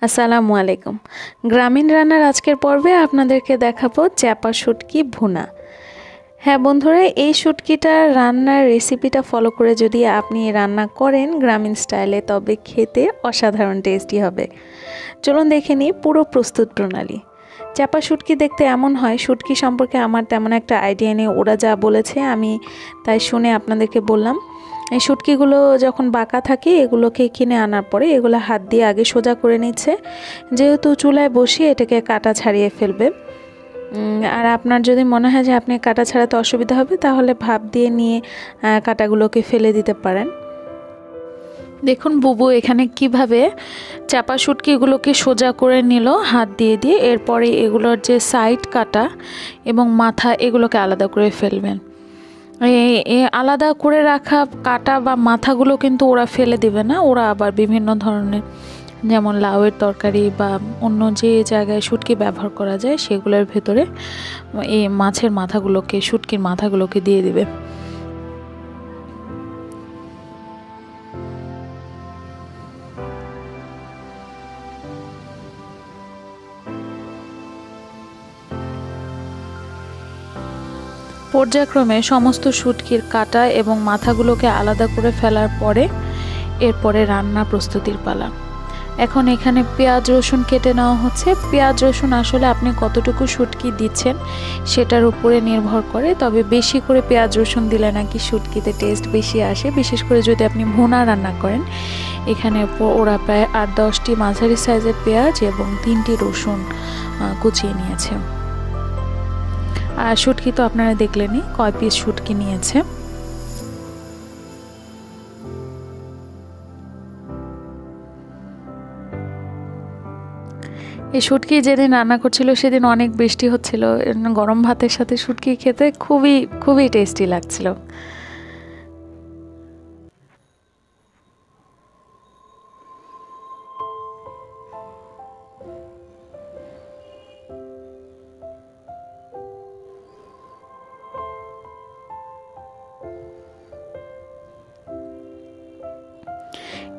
আসসালামু আলাইকুম। গ্রামীণ রান্নার আজকের পর্বে আপনাদেরকে দেখাবো চ্যাপা শুটকি ভুনা। হ্যাঁ বন্ধুরা, এই শুটকিটা রান্নার রেসিপিটা ফলো করে যদি আপনি রান্না করেন গ্রামীণ স্টাইলে, তবে খেতে অসাধারণ টেস্টি হবে। চলুন দেখে নিই পুরো প্রস্তুত প্রণালী। চ্যাপা শুটকি দেখতে এমন হয়, শুটকি সম্পর্কে আমার তেমন একটা আইডিয়া নেই, ওরা যা বলেছে আমি তাই শুনে আপনাদেরকে বললাম। এই শুটকিগুলো যখন বাঁকা থাকে এগুলোকে কিনে আনার পরে এগুলো হাত দিয়ে আগে সোজা করে নিচ্ছে, যেহেতু চুলায় বসিয়ে এটাকে কাটা ছাড়িয়ে ফেলবে। আর আপনার যদি মনে হয় যে আপনি কাটা ছাড়াতে অসুবিধা হবে, তাহলে ভাপ দিয়ে নিয়ে কাটাগুলোকে ফেলে দিতে পারেন। দেখুন বুবু এখানে কিভাবে চাপা শুটকিগুলোকে সোজা করে নিল হাত দিয়ে দিয়ে। এরপরে এগুলোর যে সাইড কাটা এবং মাথা এগুলোকে আলাদা করে ফেলবেন। আলাদা করে রাখা কাটা বা মাথাগুলো কিন্তু ওরা ফেলে দেবে না, ওরা আবার বিভিন্ন ধরনের যেমন লাউয়ের তরকারি বা অন্য যে জায়গায় শুটকি ব্যবহার করা যায় সেগুলোর ভেতরে এই মাছের মাথাগুলোকে, শুটকির মাথাগুলোকে দিয়ে দেবে। পর্যায়ক্রমে সমস্ত শুটকির কাটা এবং মাথাগুলোকে আলাদা করে ফেলার পরে এরপরে রান্না প্রস্তুতির পালা। এখন এখানে পেঁয়াজ রসুন কেটে নেওয়া হচ্ছে। পেঁয়াজ রসুন আসলে আপনি কতটুকু শুটকি দিচ্ছেন সেটার উপরে নির্ভর করে, তবে বেশি করে পেঁয়াজ রসুন দিলে নাকি শুটকিতে টেস্ট বেশি আসে, বিশেষ করে যদি আপনি ভুনা রান্না করেন। এখানে ওরা প্রায় 8-10টি মাঝারি সাইজের পেঁয়াজ এবং 3টি রসুন কুচিয়ে নিয়েছে। আর শুটকি তো আপনারা দেখলেনই কয় পিস শুটকি নিয়েছে। এই শুটকি যেদিন রান্না করছিল সেদিন অনেক বৃষ্টি হচ্ছিল, গরম ভাতের সাথে শুটকি খেতে খুবই খুবই টেস্টি লাগছিল।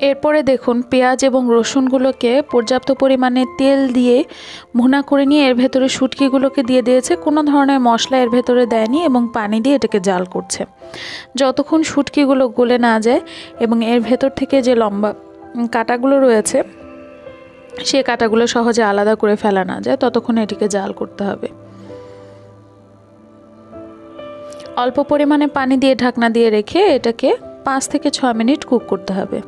এরপরে দেখুন পেঁয়াজ এবং রসুনগুলোকে পর্যাপ্ত পরিমাণে তেল দিয়ে ভুনা করে নিয়ে এর ভেতরে শুটকিগুলোকে দিয়ে দিয়েছে। কোনো ধরনের মশলা এর ভেতরে দেয়নি এবং পানি দিয়ে এটাকে জাল করছে যতক্ষণ শুটকিগুলো গলে না যায় এবং এর ভেতর থেকে যে লম্বা কাটাগুলো রয়েছে সে কাটাগুলো সহজে আলাদা করে ফেলা না যায়, ততক্ষণ এটিকে জাল করতে হবে। অল্প পরিমাণে পানি দিয়ে ঢাকনা দিয়ে রেখে এটাকে 5 থেকে 6 মিনিট কুক করতে হবে।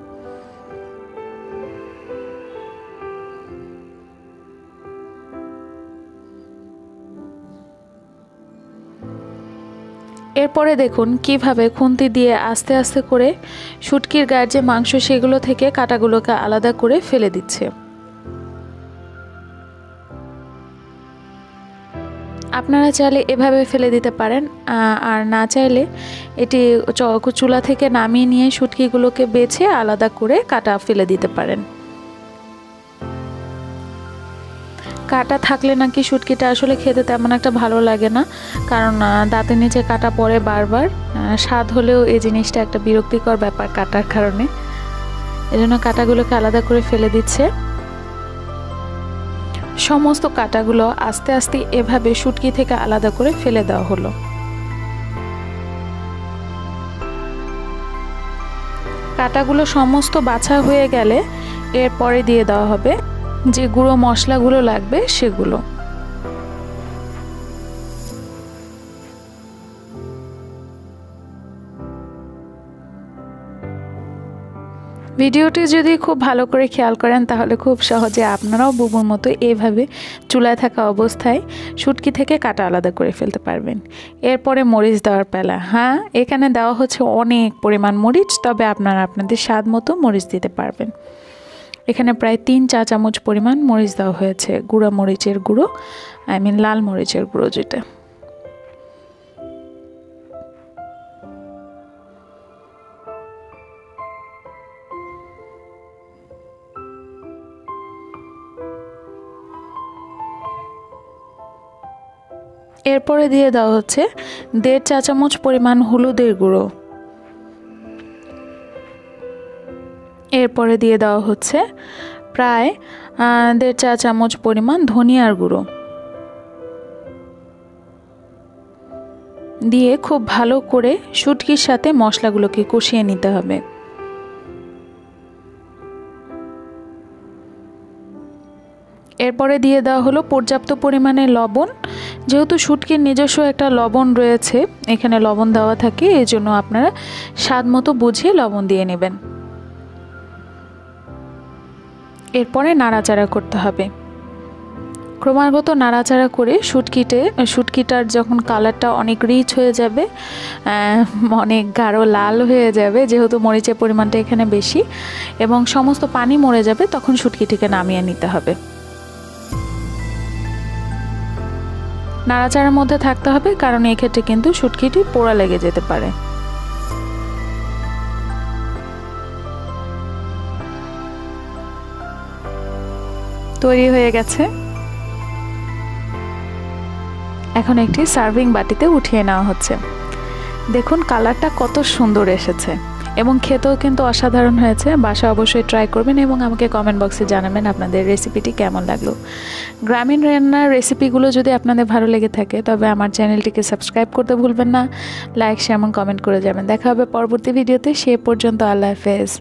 এরপরে দেখুন কিভাবে খুন্তি দিয়ে আস্তে আস্তে করে শুটকির গায়ের যে মাংস সেগুলো থেকে কাটাগুলোকে আলাদা করে ফেলে দিচ্ছে। আপনারা চাইলে এভাবে ফেলে দিতে পারেন, আর না চাইলে এটি চুলা থেকে নামিয়ে নিয়ে শুটকিগুলোকে বেছে আলাদা করে কাটা ফেলে দিতে পারেন। কাটা থাকলে নাকি শুটকিটা আসলে খেতে তেমন একটা ভালো লাগে না, কারণ দাঁতের নিচে কাটা পড়ে বারবার। স্বাদ হলেও এই জিনিসটা একটা বিরক্তিকর ব্যাপার কাটার কারণে, এজন্য কাটাগুলোকে আলাদা করে ফেলে দিচ্ছে। সমস্ত কাটাগুলো আস্তে আস্তে এভাবে শুটকি থেকে আলাদা করে ফেলে দেওয়া হলো। কাটাগুলো সমস্ত বাছা হয়ে গেলে এরপরে দিয়ে দেওয়া হবে যে গুঁড়ো মশলাগুলো লাগবে সেগুলো। ভিডিওটি যদি খুব ভালো করে খেয়াল করেন তাহলে খুব সহজে আপনারাও বুবুর মতো এইভাবে চুলায় থাকা অবস্থায় শুটকি থেকে কাটা আলাদা করে ফেলতে পারবেন। এরপরে মরিচ দেওয়ার পালা। হ্যাঁ, এখানে দেওয়া হচ্ছে অনেক পরিমাণ মরিচ, তবে আপনারা আপনাদের স্বাদ মতো মরিচ দিতে পারবেন। এখানে প্রায় 3 চা চামচ পরিমাণ মরিচ দেওয়া হয়েছে, গুঁড়া মরিচের গুঁড়ো, লাল মরিচের গুঁড়ো যেটা। এরপরে দিয়ে দেওয়া হচ্ছে 1.5 চা চামচ পরিমাণ হলুদের গুঁড়ো। এরপরে দিয়ে দেওয়া হচ্ছে প্রায় 1.5 চা চামচ পরিমাণ ধনিয়ার গুঁড়ো দিয়ে খুব ভালো করে শুটকির সাথে মশলাগুলোকে কষিয়ে নিতে হবে। এরপরে দিয়ে দেওয়া হলো পর্যাপ্ত পরিমাণে লবণ। যেহেতু শুটকির নিজস্ব একটা লবণ রয়েছে, এখানে লবণ দেওয়া থাকে, এই জন্য আপনারা স্বাদ মতো বুঝে লবণ দিয়ে নেবেন। এরপরে নাড়াচাড়া করতে হবে। ক্রমাগত নাড়াচাড়া করে শুটকিটার যখন কালারটা অনেক রিচ হয়ে যাবে, অনেক গাঢ় লাল হয়ে যাবে, যেহেতু মরিচের পরিমাণটা এখানে বেশি, এবং সমস্ত পানি মরে যাবে, তখন শুটকিটিকে নামিয়ে নিতে হবে। নাড়াচাড়ার মধ্যে থাকতে হবে, কারণ এক্ষেত্রে কিন্তু শুটকিটি পোড়া লেগে যেতে পারে। তৈরি হয়ে গেছে। এখন একটি সার্ভিং বাটিতে উঠিয়ে নেওয়া হচ্ছে। দেখুন কালারটা কত সুন্দর এসেছে এবং খেতেও কিন্তু অসাধারণ হয়েছে। বাসায় অবশ্যই ট্রাই করবেন এবং আমাকে কমেন্ট বক্সে জানাবেন আপনাদের রেসিপিটি কেমন লাগলো। গ্রামীণ রান্নার রেসিপিগুলো যদি আপনাদের ভালো লেগে থাকে তবে আমার চ্যানেলটিকে সাবস্ক্রাইব করতে ভুলবেন না। লাইক, শেয়ার এবং কমেন্ট করে যাবেন। দেখা হবে পরবর্তী ভিডিওতে। সে পর্যন্ত আল্লাহ হাফেজ।